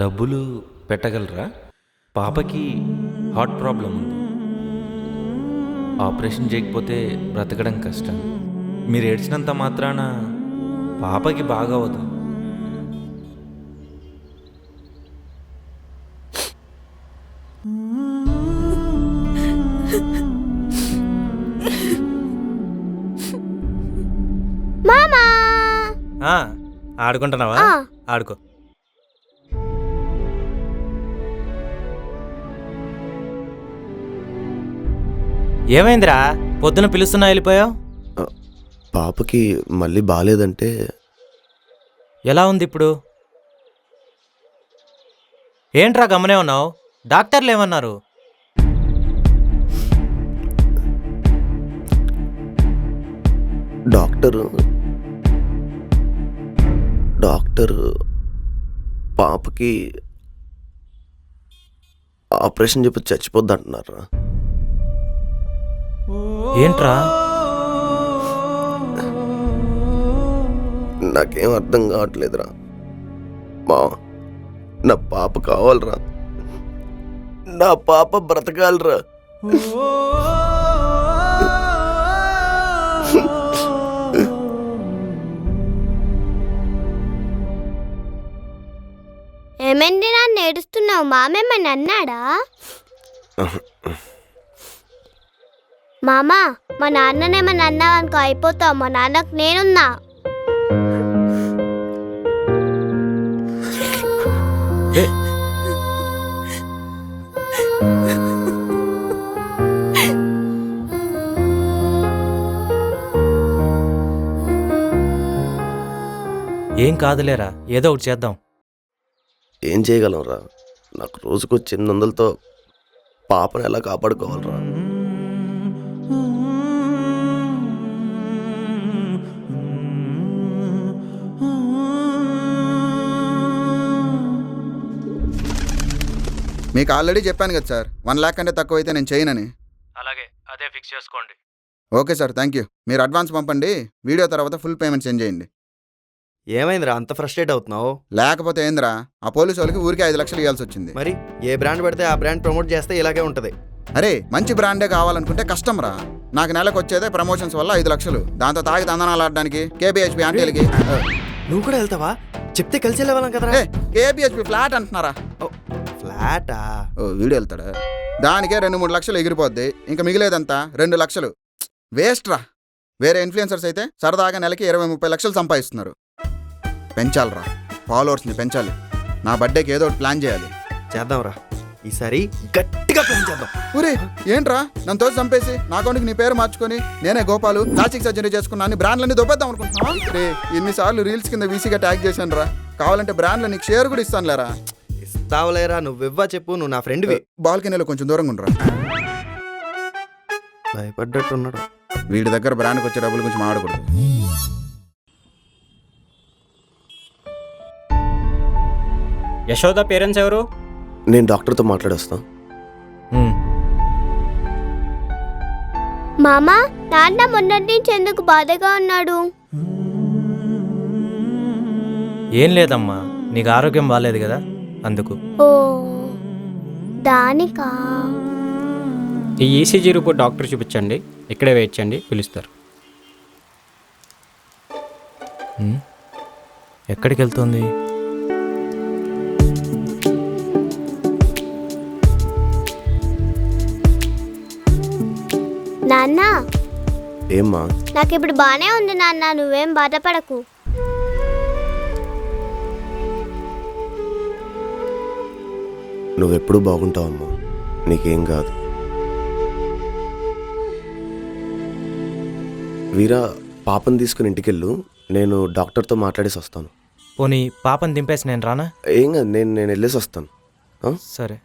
డబ్బులు పెట్టగలరా? పాపకి heart problem ఉంది. ఆపరేషన్ చేయకపోతే బ్రతకడం కష్టం. మీరు ఏడ్చినంత మాత్రాన పాపకి బాగవదు. మామా ఆడుకుంటున్నావా? ఆడుకో. ఏమైందిరా పొద్దున పిలుస్తున్నా వెళ్ళిపోయావు? పాపకి మళ్ళీ బాగాలేదంటే. ఎలా ఉంది ఇప్పుడు? ఏంట్రా గమనే ఉన్నావు? డాక్టర్లు ఏమన్నారు? డాక్టర్ పాపకి ఆపరేషన్ చెప్పి చచ్చిపోద్ది అంటున్నారా? ఏంట్రా? నాకేం అర్థం కావట్లేదురా. నా పాప కావాలరా, నా పాప బ్రతకాలరా. ఏమైంది నాన్న ఏడుస్తున్నావు? మామేమని అన్నాడా? మామా, మా నాన్ననేమని అన్నావు అనుకో అయిపోతావు. మా నాన్నకు నేనున్నా. ఏం కాదులేరా, ఏదో ఒకటి చేద్దాం. ఏం చేయగలంరా? నాకు రోజుకు 800తో పాపను ఎలా కాపాడుకోవాలరా? మీకు ఆల్రెడీ చెప్పాను కదా సార్, 1 లాక్ కంటే తక్కువ అయితే నేను చేయనని. అలాగే, అదే ఫిక్స్ చేసుకోండి. Okay sir, thank you. మీరు అడ్వాన్స్ పంపండి, వీడియో తర్వాత ఫుల్ పేమెంట్ సెండ్ చేయండి. ఏమైందిరా అంత ఫ్రస్ట్రేట్ అవుతున్నావు? లేకపోతే ఏందిరా, ఆ పోలీసు వాళ్ళకి ఊరికే 5 లక్షలు ఇవ్వాల్సి వచ్చింది. మరి ఏ బ్రాండ్ పడితే ఆ బ్రాండ్ ప్రమోట్ చేస్తే ఇలాగే ఉంటది. అరే, మంచి బ్రాండే కావాలనుకుంటే కష్టం రా. నాకు నెలకు వచ్చేదే ప్రమోషన్స్ వల్ల 5 లక్షలు. దాంతో తాగి తందనాలు ఆడడానికి కేబిహెచ్పి ఆంటీలకి. నువ్వు కూడా వెళ్తావా? చెప్తే కలిసి వెళ్ళేవాళ్ళం కదరా. కేబిహెచ్పి ఫ్లాట్ అంటున్నారా? ఫ్లాటా? ఓ, వీడియో వెళ్తాడా? దానికే 2-3 లక్షలు ఎగిరిపోద్ది. ఇంకా మిగిలేదంతా 2 లక్షలు. వేస్ట్ రా. వేరే ఇన్ఫ్లుయెన్సర్స్ అయితే సరదాగా నెలకి 20-30 లక్షలు సంపాదిస్తున్నారు. పెంచాలరా, ఫాలోవర్స్ని పెంచాలి. నా బర్త్డేకి ఏదో ఒకటి ప్లాన్ చేయాలి. చేద్దాంరా, ఈసారి గట్టిగా ప్లాన్ చేద్దాం. ఊరే ఏంట్రా, నన్ను తోసి చంపేసి నా అకౌంట్కి నీ పేరు మార్చుకొని నేనే గోపాలు ప్లాస్టిక్ సర్జరీ చేసుకున్నాను బ్రాండ్లన్నీ దొబ్బేద్దాం అనుకుంటున్నావా? రే, ఇన్నిసార్లు రీల్స్ కింద వీసీగా ట్యాగ్ చేశాను రా. కావాలంటే బ్రాండ్లో నీకు షేర్ కూడా ఇస్తాను లేరా. ఇస్తావులేరా, నువ్వెవ్వా చెప్పు, నువ్వు నా ఫ్రెండ్వి. బాల్కనీలో కొంచెం దూరంగా ఉండరా. భయపడ్డట్టున్నాడు. వీడి దగ్గర బ్రాండ్కి వచ్చే డబ్బులు కొంచెం ఆడకూడదు. యశోద పేరెంట్స్ ఎవరు? నేను డాక్టర్తో మాట్లాడేస్తా. మామా, నాన్న మొన్నటి నుంచి ఎందుకు బాధగా ఉన్నాడు? ఏం లేదమ్మా, నీకు ఆరోగ్యం బాగాలేదు కదా, అందుకు. ఓ, దానికా? ఈ ఈసీజీ రిపోర్ట్ డాక్టర్ చూపించండి, ఇక్కడే వెయిట్ చేయండి, పిలుస్తారు. ఎక్కడికి వెళ్తుంది? నాన్న, ఏమ్మా? నాకు ఇప్పుడు బానే ఉంది నాన్న, నువ్వేం బాధపడకు. నువ్వెప్పుడు బాగుంటావమ్మా, నీకేం కాదు. వీరా, పాపను తీసుకుని ఇంటికెళ్ళు, నేను డాక్టర్తో మాట్లాడేసి వస్తాను. పోనీ పాపని దింపేసి నేను రానా? ఏం కాదు, నేను వెళ్ళేసి వస్తాను. సరే.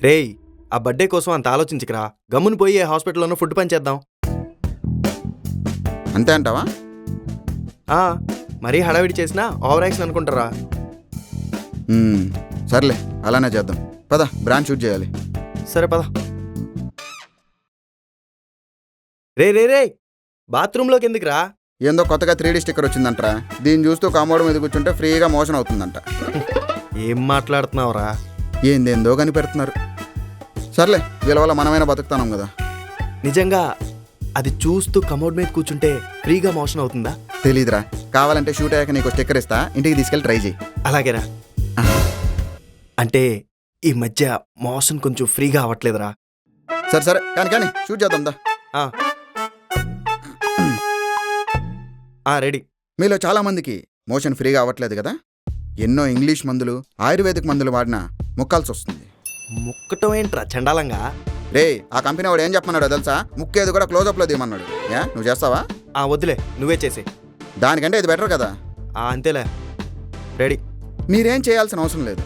రేయ్, ఆ బర్త్డే కోసం అంత ఆలోచించకరా. గమ్మున పోయి హాస్పిటల్లోనూ ఫుడ్ పని చేద్దాం. అంతే అంటావా? ఆ, మరీ హడావిడి చేసినా ఓవర్ యాక్షన్ అనుకుంటారా. సర్లే, అలానే చేద్దాం. పద, బ్రాంచ్ షూట్ చేయాలి. సరే పద. రే బాత్రూంలోకి ఎందుకురా? ఏందో కొత్తగా 3D స్టిక్కర్ వచ్చిందంటరా. దీన్ని చూస్తూ కామోడ్ మీద కూర్చుంటే ఫ్రీగా మోషన్ అవుతుందంట. ఏం మాట్లాడుతున్నావురా? ఏందేందో కనిపెడుతున్నారు. సర్లే, వీళ్ళ వల్ల మనమైనా బతుకుతున్నాం కదా. నిజంగా అది చూస్తూ కమోడ్ మీద కూర్చుంటే ఫ్రీగా మోషన్ అవుతుందా? తెలీదురా. కావాలంటే షూట్ అయ్యాక నీకు స్టిక్కర్ ఇస్తా, ఇంటికి తీసుకెళ్ళి ట్రై చేయి. అలాగేరా. అంటే ఈ మధ్య మోషన్ కొంచెం ఫ్రీగా అవ్వట్లేదురా. సరే కానీ షూట్ చేద్దాం దా. రెడీ. మీలో చాలా మందికి మోషన్ ఫ్రీగా అవ్వట్లేదు కదా. ఎన్నో ఇంగ్లీష్ మందులు, ఆయుర్వేదిక్ మందులు వాడినా ముక్కాల్సి వస్తుంది. ముక్కటం ఏంట్రా చండాలంగా? రే, ఆ కంపెనీ వాడు ఏం చెప్పమన్నాడో తెలుసా? ముక్కేది కూడా క్లోజప్లో తీయమన్నాడు. నువ్వు చేస్తావా? వద్దులే, నువ్వే చేసే. దానికంటే ఇది బెటర్ కదా. అంతేలే. రెడీ. మీరేం చేయాల్సిన అవసరం లేదు.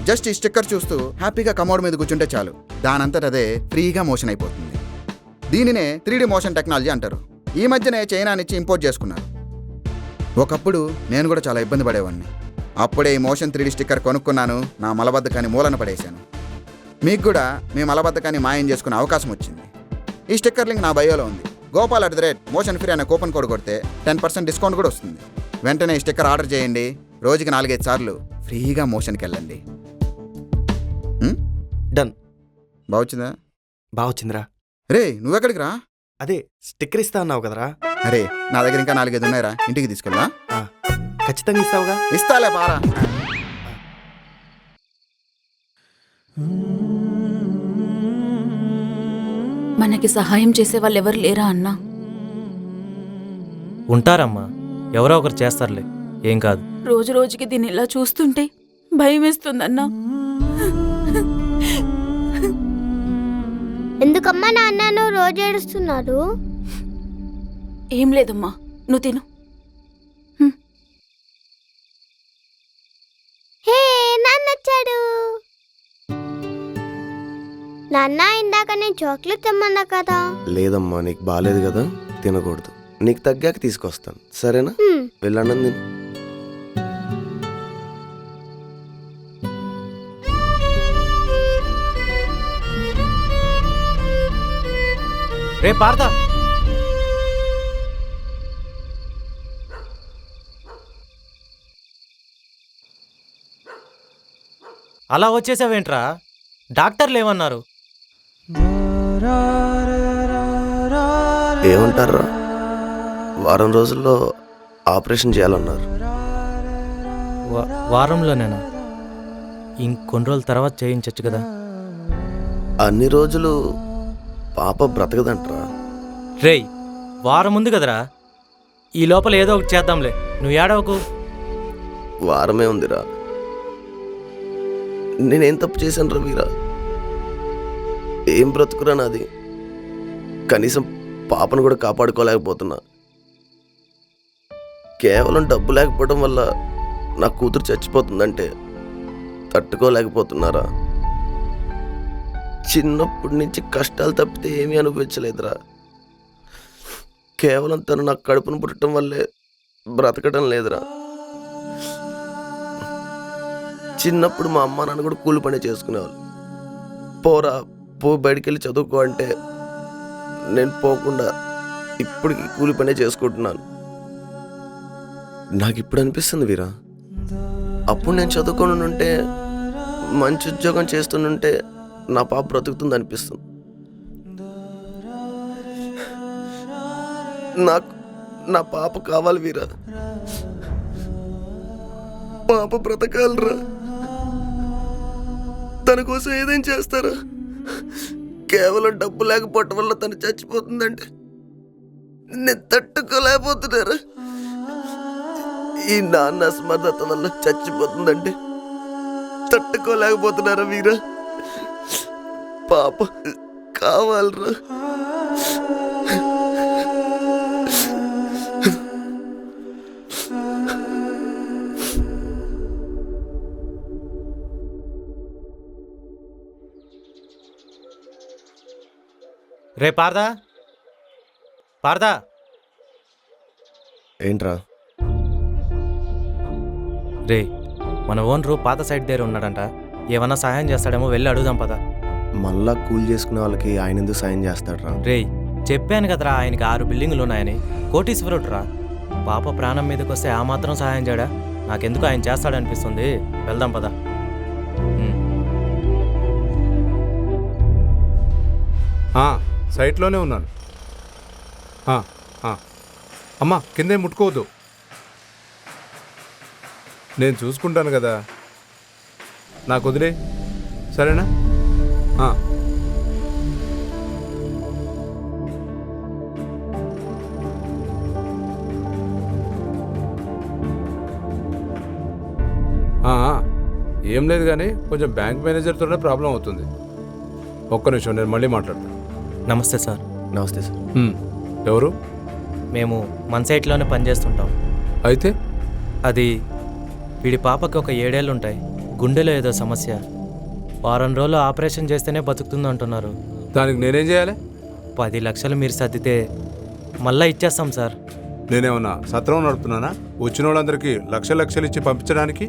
జస్ట్ ఈ స్టిక్కర్ చూస్తూ హ్యాపీగా కమోడ్ మీద కూర్చుంటే చాలు. దానంతట అదే ఫ్రీగా మోషన్ అయిపోతుంది. దీనినే 3D మోషన్ టెక్నాలజీ అంటారు. ఈ మధ్యనే చైనా నుంచి ఇంపోర్ట్ చేసుకున్నారు. ఒకప్పుడు నేను కూడా చాలా ఇబ్బంది పడేవాడిని. అప్పుడే ఈ మోషన్ 3D స్టిక్కర్ కొనుక్కున్నాను. నా మలబద్ధకాన్ని మూలన పడేశాను. మీకు కూడా మీ మలబద్ధకాన్ని మాయం చేసుకునే అవకాశం వచ్చింది. ఈ స్టిక్కర్ లింక్ నా బయోలో ఉంది. Gopal@మోషన్ ఫ్రీ అనే కూపన్ కోడ్ కొడితే 10% డిస్కౌంట్ కూడా వస్తుంది. వెంటనే ఈ స్టిక్కర్ ఆర్డర్ చేయండి. రోజుకి 4-5 సార్లు ఫ్రీగా మోషన్కి వెళ్ళండి. డన్. బాగుందా? బాగొచ్చిందిరా. రే, నువ్వెక్కడికి రా? అదే స్టిక్కర్ ఇస్తా అన్నావు కదరా. అరే, నా దగ్గర ఇంకా 4-5 ఉన్నాయిరా. ఇంటికి తీసుకెళ్ళా? ఖచ్చితంగా ఇస్తావుగా? ఇస్తాలే, పారా. మనకి సహాయం చేసే వాళ్ళు ఎవరు లేరా అన్నా? ఉంటారమ్మా, ఎవరో ఒకరు చేస్తారులే, ఏం కాదు. రోజు రోజుకి దీన్ని ఇలా చూస్తుంటే భయం వేస్తుందన్నా. ఎందుకమ్మా నాన్న నువ్వు రోజు ఏడుస్తున్నాడు? ఏం లేదమ్మా, నువ్వు తిను. హే, నాన్న వచ్చాడు. నాన్న, ఇందాక నేను చాక్లెట్ తెమ్మన్నా కదా. లేదమ్మా, నీకు బాగాలేదు కదా, తినకూడదు. నీకు తగ్గాక తీసుకొస్తాను, సరేనా? వెళ్ళండి నేను. రే పార్తా, అలా వచ్చేసావేంట్రా? డాక్టర్లు ఏమన్నారు? ఏమంటారా, వారం రోజుల్లో ఆపరేషన్ చేయాలన్నారు. వారంలోనేనా? ఇంకొన్ని రోజుల తర్వాత చేయించచ్చు కదా. అన్ని రోజులు పాప బ్రతకదంటరా. రేయ్, వారం ఉంది కదరా, ఈ లోపల ఏదో ఒకటి చేద్దాంలే, నువ్వు ఏడవకు. వారమే ఉందిరా. నేనేం తప్పు చేశాను రా వీరా? ఏం బ్రతుకురా నాది? కనీసం పాపను కూడా కాపాడుకోలేకపోతున్నా. కేవలం డబ్బు లేకపోవడం వల్ల నా కూతురు చచ్చిపోతుందంటే తట్టుకోలేకపోతున్నారా? చిన్నప్పటి నుంచి కష్టాలు తప్పితే ఏమీ అనుభవించలేదురా. కేవలం తను నాకు కడుపును పుట్టడం వల్లే బ్రతకడం లేదురా. చిన్నప్పుడు మా అమ్మ నాన్న కూడా కూలి పని చేసుకునేవాళ్ళు. పో బయటికి వెళ్ళి చదువుకో అంటే నేను పోకుండా ఇప్పటికి కూలి పనే చేసుకుంటున్నాను. నాకు ఇప్పుడు అనిపిస్తుంది వీరా, అప్పుడు నేను చదువుకొని ఉంటే, మంచి ఉద్యోగం చేస్తుంటే నా పాప బ్రతుకుతుంది అనిపిస్తుంది. నాకు నా పాప కావాలి వీరా. పాప బ్రతకాలరా. తన కోసం ఏదైనా చేస్తారా? కేవలం డబ్బు లేకపోవటం వల్ల తను చచ్చిపోతుందంటే నేను తట్టుకోలేకపోతున్నారా? ఈ నాన్న అసమర్థత వల్ల చచ్చిపోతుందంటే తట్టుకోలేకపోతున్నారా వీరా? పాప కావాలరా. రే పారదా పారదా ఏంట్రా? రే మన ఓనరు పాత సైడ్ దగ్గర ఉన్నాడంట. ఏమన్నా సహాయం చేస్తాడేమో, వెళ్ళి అడుగుదాం పదా. మళ్ళా కూల్ చేసుకునే వాళ్ళకి ఆయన ఎందుకు సాయం చేస్తాడ్రా? రే చెప్పాను కదరా, ఆయనకి 6 బిల్డింగులు ఉన్నాయని. కోటీశ్వరుడు రా. పాప ప్రాణం మీదకి వస్తే ఆ మాత్రం సహాయం చేయడా? నాకెందుకు ఆయన చేస్తాడనిపిస్తుంది. వెళ్దాం పదా. సైట్లోనే ఉన్నాను. అమ్మా కిందే ముట్టుకోవద్దు, నేను చూసుకుంటాను కదా, నాకు వదిలే, సరేనా? ఏం లేదు కానీ కొంచెం బ్యాంక్ మేనేజర్తోనే ప్రాబ్లం అవుతుంది. ఒక్క నిమిషం, నేను మళ్ళీ మాట్లాడతాను. నమస్తే సార్. నమస్తే సార్. ఎవరు? మేము మన సైట్లోనే పనిచేస్తుంటాం. అయితే అది వీడి పాపకి ఒక 7 ఏళ్ళు ఉంటాయి. గుండెలో ఏదో సమస్య. వారం రోజులు ఆపరేషన్ చేస్తేనే బతుకుతుంది అంటున్నారు. దానికి నేనేం చేయాలి? 10 లక్షలు మీరు సర్దితే మళ్ళీ ఇచ్చేస్తాం సార్. నేనేమన్నా సత్రం నడుపుతున్నానా వచ్చిన వాళ్ళందరికీ లక్షలు ఇచ్చి పంపించడానికి?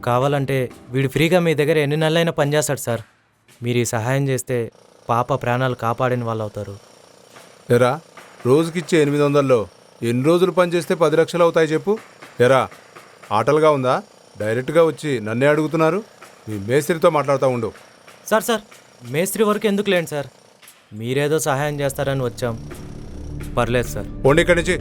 కావాలంటే వీడు ఫ్రీగా మీ దగ్గర ఎన్ని నెలలైనా పనిచేస్తాడు సార్. మీరు ఈ సహాయం చేస్తే పాప ప్రాణాలు కాపాడిన వాళ్ళు అవుతారు. ఎరా, రోజుకిచ్చే 800లో ఎన్ని రోజులు పనిచేస్తే 10 లక్షలు అవుతాయి చెప్పు? ఎరా, ఆటలుగా ఉందా? డైరెక్ట్గా వచ్చి నన్నే అడుగుతున్నారు. మీ మేస్త్రితో మాట్లాడుతూ ఉండు. సార్ మేస్త్రి వరకు ఎందుకు లేండి సార్, మీరేదో సహాయం చేస్తారని వచ్చాం. పర్లేదు సార్. పోండి ఇక్కడి నుంచి.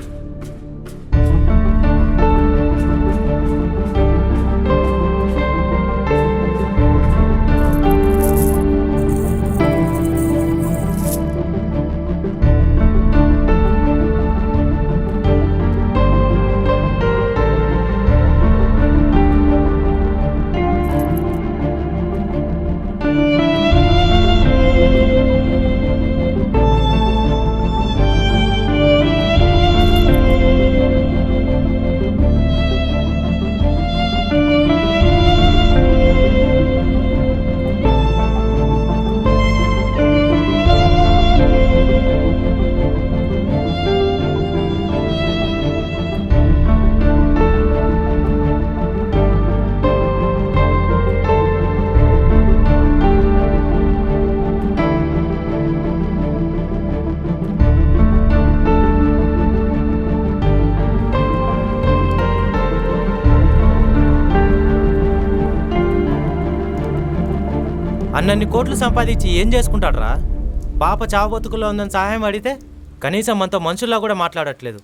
అన్నన్ని కోట్లు సంపాదించి ఏం చేసుకుంటాడ్రా? పాప చావు బతుకుల్లో ఉందని సహాయం అడిగితే కనీసం మనతో మనుషుల్లా కూడా మాట్లాడట్లేదు.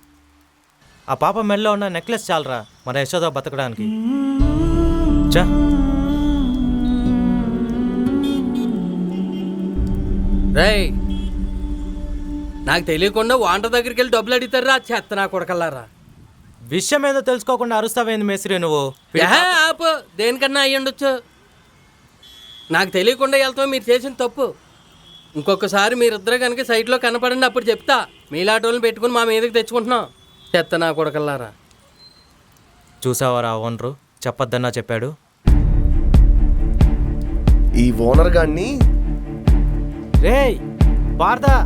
ఆ పాప మెడలో ఉన్న నెక్లెస్ చాలరా మన యశోద బతకడానికి. చా రేయ్, నాకు తెలియకుండా వాంటర్ దగ్గరికి వెళ్ళి డబ్బులు అడుగుతారా చెత్త నా కొడకల్లారా. విషయం ఏదో తెలుసుకోకుండా అరుస్తావేంది మేస్త్రి నువ్వు? ఆపు, దేనికన్నా అయ్యి ఉండొచ్చు. నాకు తెలియకుండా వెళ్తాం మీరు చేసిన తప్పు. ఇంకొకసారి మీరిద్దరు కనుక సైట్లో కనపడండి, అప్పుడు చెప్తా. మీలాటోళ్ళని పెట్టుకుని మా మీదకి తెచ్చుకుంటున్నాం. చెత్త నా కొడకల్లారా. చూసావారా ఓనరు చెప్పొద్దన్నా చెప్పాడు. ఈ ఓనర్ గాన్ని రేయ్ పార్దా